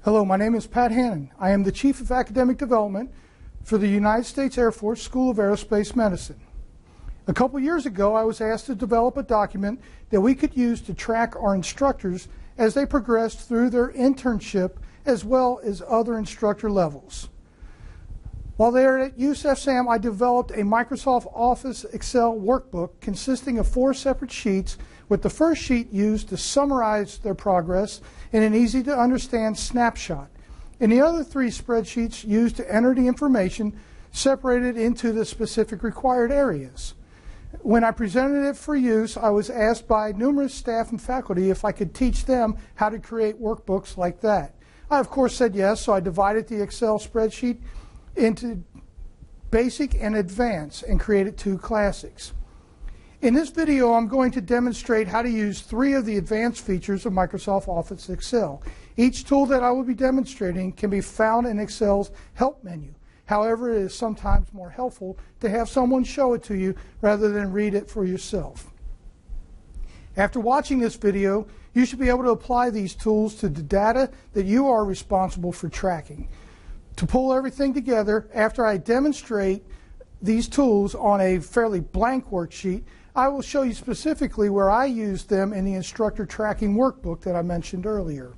Hello, my name is Pat Hannon. I am the Chief of Academic Development for the United States Air Force School of Aerospace Medicine. A couple years ago, I was asked to develop a document that we could use to track our instructors as they progressed through their internship as well as other instructor levels. While they are at USFSAM, I developed a Microsoft Office Excel workbook consisting of 4 separate sheets, with the first sheet used to summarize their progress in an easy-to-understand snapshot, and the other 3 spreadsheets used to enter the information separated into the specific required areas. When I presented it for use, I was asked by numerous staff and faculty if I could teach them how to create workbooks like that. I, of course, said yes, so I divided the Excel spreadsheet into basic and advanced and created 2 classics. In this video, I'm going to demonstrate how to use 3 of the advanced features of Microsoft Office Excel. Each tool that I will be demonstrating can be found in Excel's Help menu. However, it is sometimes more helpful to have someone show it to you rather than read it for yourself. After watching this video, you should be able to apply these tools to the data that you are responsible for tracking. To pull everything together, after I demonstrate these tools on a fairly blank worksheet, I will show you specifically where I used them in the instructor tracking workbook that I mentioned earlier.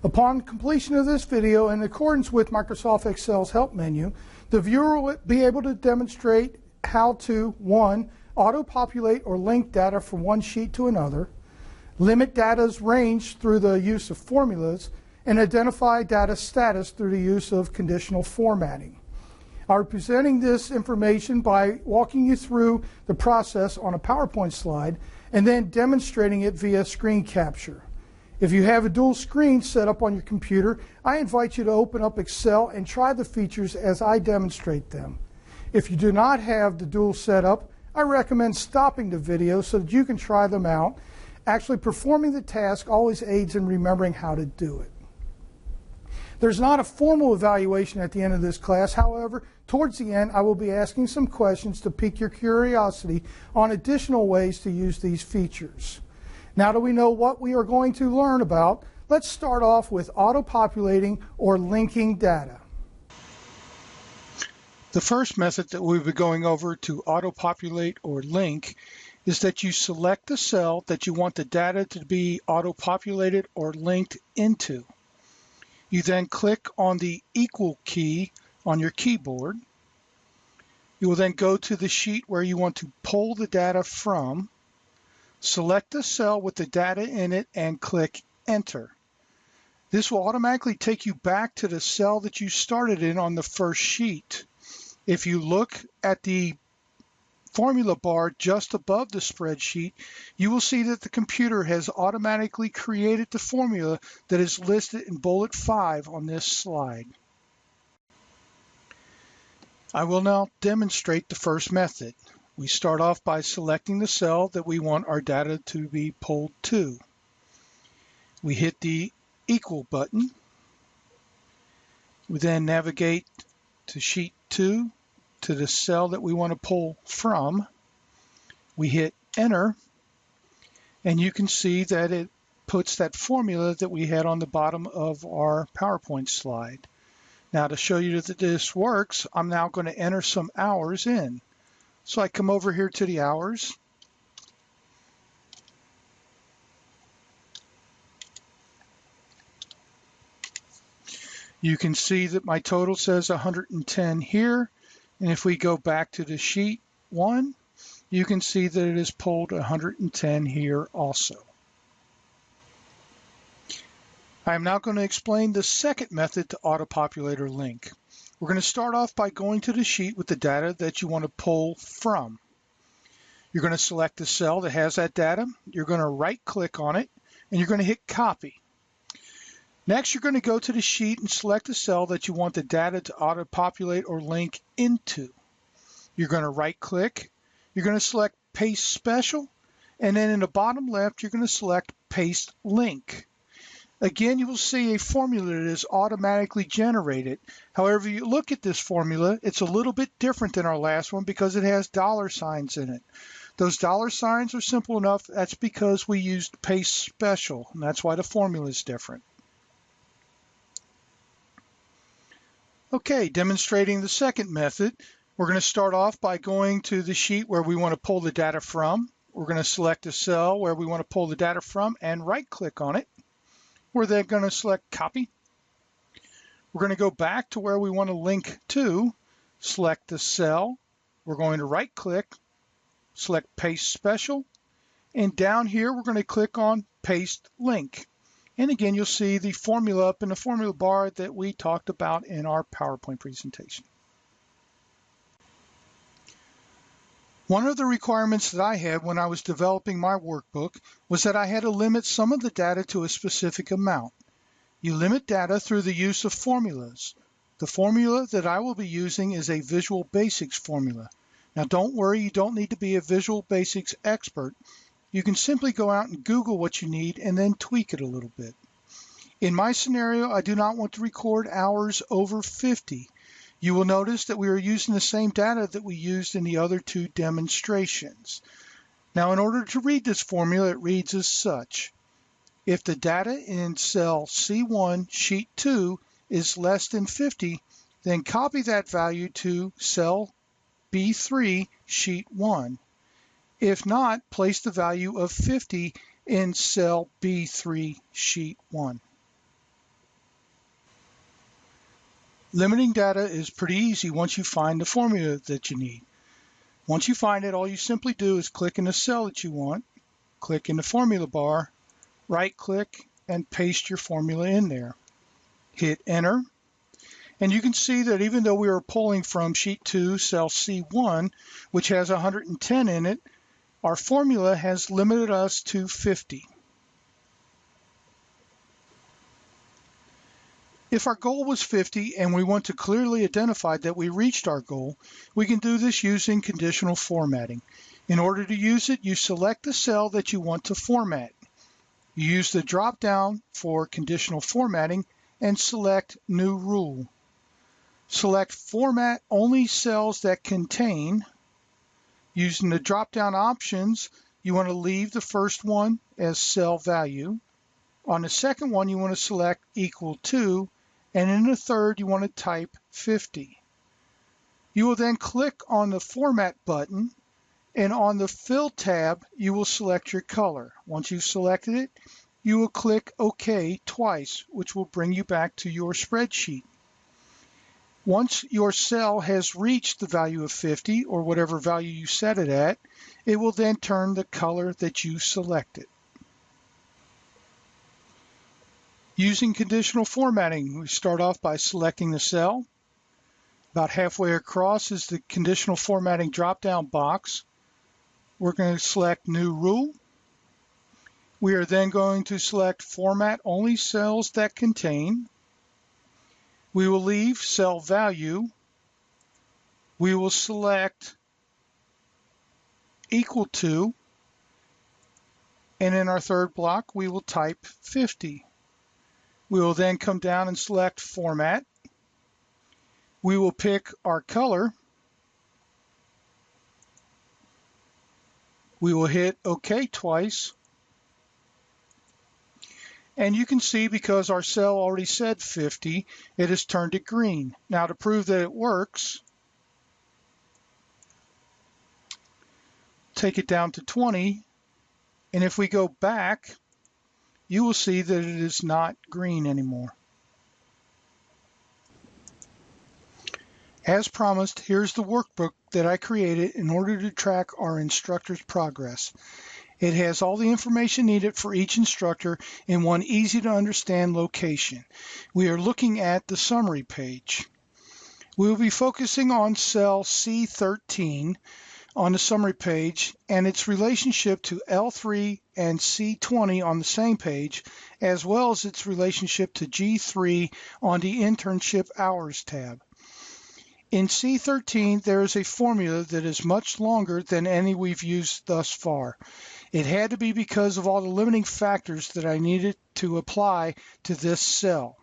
Upon completion of this video, in accordance with Microsoft Excel's Help menu, the viewer will be able to demonstrate how to 1. Auto-populate or link data from one sheet to another, limit data's range through the use of formulas, and identify data status through the use of conditional formatting. I'm presenting this information by walking you through the process on a PowerPoint slide and then demonstrating it via screen capture. If you have a dual screen set up on your computer, I invite you to open up Excel and try the features as I demonstrate them. If you do not have the dual setup, I recommend stopping the video so that you can try them out. Actually, performing the task always aids in remembering how to do it. There's not a formal evaluation at the end of this class. However, towards the end, I will be asking some questions to pique your curiosity on additional ways to use these features. Now that we know what we are going to learn about, let's start off with auto-populating or linking data. The first method that we'll be going over to auto-populate or link is that you select the cell that you want the data to be auto-populated or linked into. You then click on the equal key on your keyboard. You will then go to the sheet where you want to pull the data from, select the cell with the data in it, and click Enter. This will automatically take you back to the cell that you started in on the first sheet. If you look at the formula bar just above the spreadsheet, you will see that the computer has automatically created the formula that is listed in bullet 5 on this slide. I will now demonstrate the first method. We start off by selecting the cell that we want our data to be pulled to. We hit the equal button. We then navigate to sheet 2 to the cell that we want to pull from. We hit Enter, and you can see that it puts that formula that we had on the bottom of our PowerPoint slide. Now, to show you that this works, I'm now going to enter some hours in. So I come over here to the hours. You can see that my total says 110 here. And if we go back to the sheet 1, you can see that it is pulled 110 here also. I am now going to explain the second method to auto-populate or link. We're going to start off by going to the sheet with the data that you want to pull from. You're going to select the cell that has that data. You're going to right-click on it, and you're going to hit Copy. Next, you're going to go to the sheet and select the cell that you want the data to auto-populate or link into. You're going to right-click, you're going to select Paste Special, and then in the bottom left, you're going to select Paste Link. Again, you will see a formula that is automatically generated. However, you look at this formula, it's a little bit different than our last one because it has dollar signs in it. Those dollar signs are simple enough. That's because we used Paste Special, and that's why the formula is different. Okay, demonstrating the second method. We're going to start off by going to the sheet where we want to pull the data from. We're going to select a cell where we want to pull the data from and right-click on it. We're then going to select Copy. We're going to go back to where we want to link to, select the cell. We're going to right-click, select Paste Special, and down here we're going to click on Paste Link. And again, you'll see the formula up in the formula bar that we talked about in our PowerPoint presentation. One of the requirements that I had when I was developing my workbook was that I had to limit some of the data to a specific amount. You limit data through the use of formulas. The formula that I will be using is a Visual Basics formula. Now don't worry, you don't need to be a Visual Basics expert. You can simply go out and Google what you need and then tweak it a little bit. In my scenario, I do not want to record hours over 50. You will notice that we are using the same data that we used in the other two demonstrations. Now, in order to read this formula, it reads as such. If the data in cell C1, sheet 2 is less than 50, then copy that value to cell B3, sheet 1. If not, place the value of 50 in cell B3, sheet 1. Limiting data is pretty easy once you find the formula that you need. Once you find it, all you simply do is click in the cell that you want, click in the formula bar, right-click, and paste your formula in there. Hit Enter. And you can see that even though we are pulling from sheet 2, cell C1, which has 110 in it, our formula has limited us to 50. If our goal was 50 and we want to clearly identify that we reached our goal, we can do this using conditional formatting. In order to use it, you select the cell that you want to format. You use the drop-down for conditional formatting and select New Rule. Select Format Only Cells That Contain. Using the drop-down options, you want to leave the first one as cell value. On the second one, you want to select equal to, and in the third, you want to type 50. You will then click on the Format button, and on the Fill tab, you will select your color. Once you've selected it, you will click OK twice, which will bring you back to your spreadsheet. Once your cell has reached the value of 50, or whatever value you set it at, it will then turn the color that you selected. Using conditional formatting, we start off by selecting the cell. About halfway across is the conditional formatting drop-down box. We're going to select New Rule. We are then going to select Format Only Cells That Contain. We will leave cell value. We will select equal to, and in our third block, we will type 50. We will then come down and select Format. We will pick our color. We will hit OK twice. And you can see because our cell already said 50, it has turned it green. Now to prove that it works, take it down to 20. And if we go back, you will see that it is not green anymore. As promised, here's the workbook that I created in order to track our instructor's progress. It has all the information needed for each instructor in one easy to understand location. We are looking at the summary page. We will be focusing on cell C13 on the summary page and its relationship to L3 and C20 on the same page, as well as its relationship to G3 on the Internship Hours tab. In C13, there is a formula that is much longer than any we've used thus far. It had to be because of all the limiting factors that I needed to apply to this cell.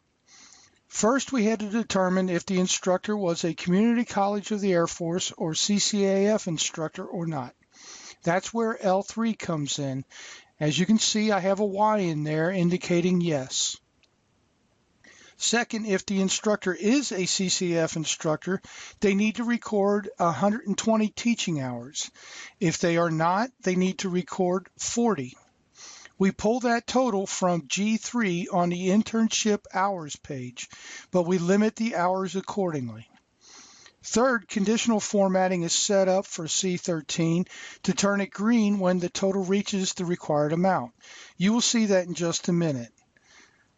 First, we had to determine if the instructor was a Community College of the Air Force or CCAF instructor or not. That's where L3 comes in. As you can see, I have a Y in there indicating yes. Second, if the instructor is a CCF instructor, they need to record 120 teaching hours. If they are not, they need to record 40. We pull that total from G3 on the internship hours page, but we limit the hours accordingly. Third, conditional formatting is set up for C13 to turn it green when the total reaches the required amount. You will see that in just a minute.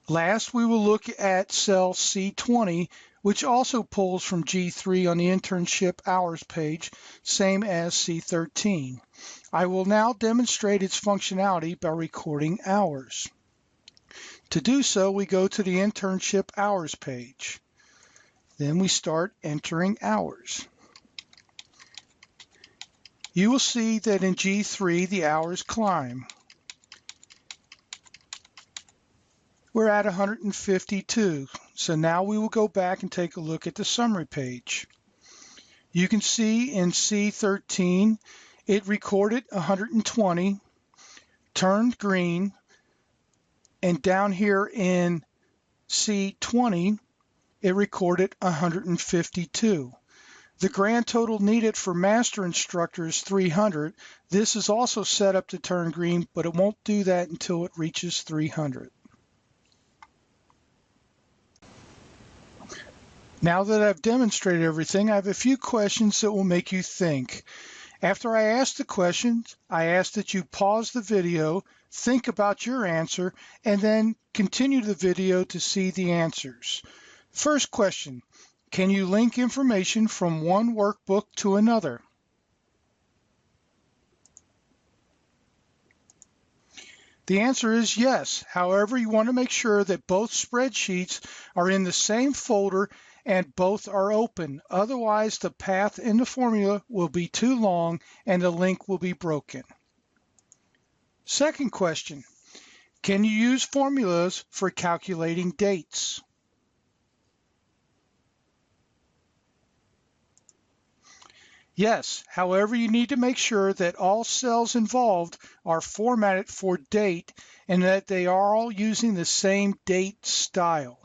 Last, we will look at cell C20, which also pulls from G3 on the internship hours page, same as C13. I will now demonstrate its functionality by recording hours. To do so, we go to the internship hours page. Then we start entering hours. You will see that in G3, the hours climb. We're at 152, so now we will go back and take a look at the summary page. You can see in C13, it recorded 120, turned green, and down here in C20, it recorded 152. The grand total needed for master instructor is 300. This is also set up to turn green, but it won't do that until it reaches 300. Now that I've demonstrated everything, I have a few questions that will make you think. After I ask the questions, I ask that you pause the video, think about your answer, and then continue the video to see the answers. First question, can you link information from one workbook to another? The answer is yes. However, you want to make sure that both spreadsheets are in the same folder and both are open. Otherwise, the path in the formula will be too long and the link will be broken. Second question, can you use formulas for calculating dates? Yes, however, you need to make sure that all cells involved are formatted for date and that they are all using the same date style.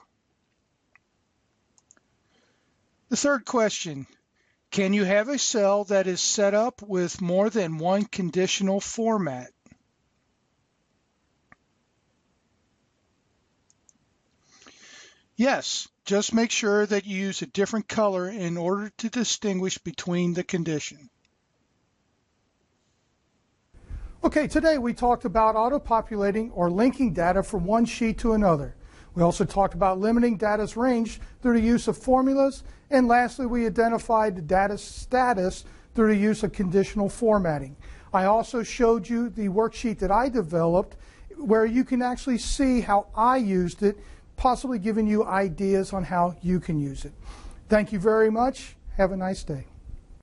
The third question, can you have a cell that is set up with more than one conditional format? Yes, just make sure that you use a different color in order to distinguish between the condition. Okay, today we talked about auto-populating or linking data from one sheet to another. We also talked about limiting data's range through the use of formulas, and lastly we identified the data's status through the use of conditional formatting. I also showed you the worksheet that I developed where you can actually see how I used it, possibly giving you ideas on how you can use it. Thank you very much. Have a nice day.